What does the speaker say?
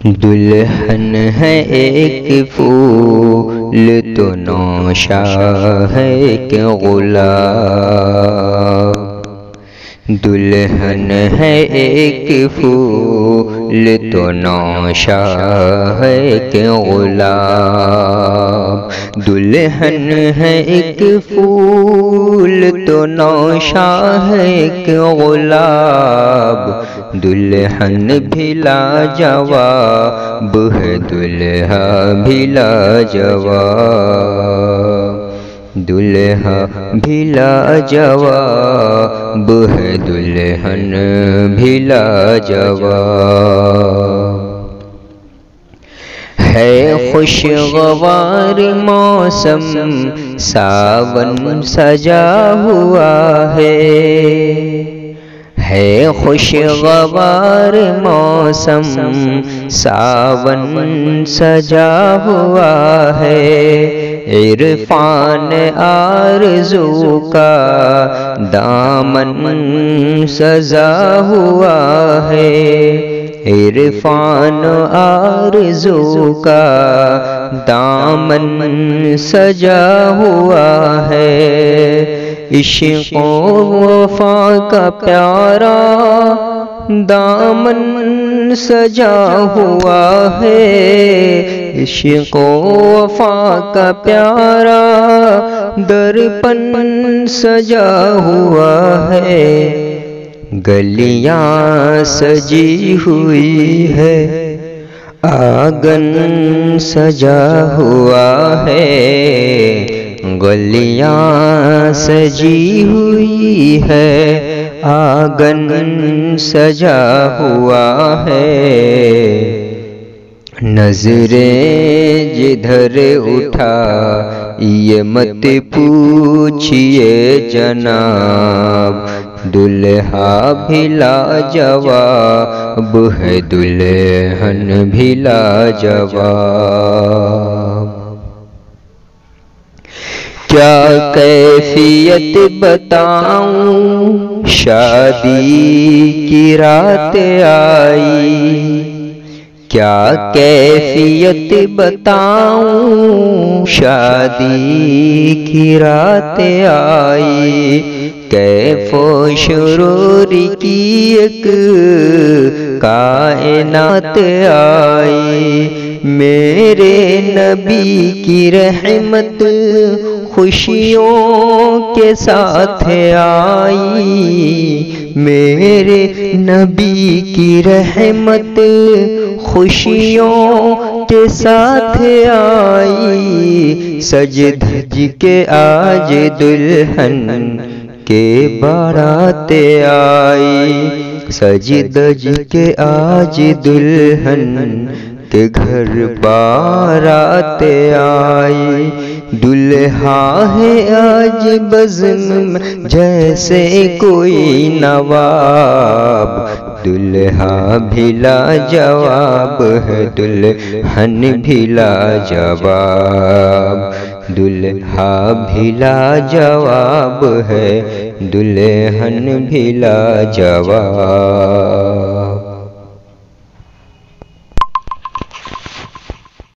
دلہن ہے ایک پھول تو نوشا ہے ایک گلاب، دلہن ہے ایک پھول تو نوشا ہے ایک گلاب، دلہن ہے ایک پھول تو نوشا ہے ایک گلاب، دلہن بھی لاجواب ہے دلہا بھی لاجواب، دلہا بھی لاجواب ہے دلہن بھی لاجواب، ہے خوشگوار موسم ساون سجا ہوا ہے خوشگوار موسم ساون سجا ہوا ہے، عرفان آرزو کا دامن سجا ہوا ہے، عرفان آرزو کا دامن سجا ہوا ہے، عشق و وفا کا پیارا دامن سجا ہوا ہے، عشق و وفا کا پیارا درپن سجا ہوا ہے، گلیاں سجی ہوئی ہے آنگن سجا ہوا ہے، گلیاں سجی ہوئی ہے آنگن سجا ہوا ہے، نظریں جدھر اٹھا یہ مت پوچھئے جناب، دلہا بھی لاجواب ہے دلہن بھی لاجواب، کیا کیفیت بتاؤں شادی کی رات آئی، کیا کیفیت بتاؤں شادی کی رات آئی، کیف و سرور کی ایک کائنات آئی، میرے نبی کی رحمت خوشیوں کے ساتھ آئی، میرے نبی کی رحمت خوشیوں کے ساتھ آئی، سج دھج کے آج دلہن کے بارات آئی، سج دھج کے آج دلہن کے گھر بارات آئی، دلہا ہے آج بزم میں جیسے کوئی نواب، دلہا بھی لاجواب ہے دلہن بھی لاجواب، دلہا بھی لاجواب ہے دلہن بھی لاجواب۔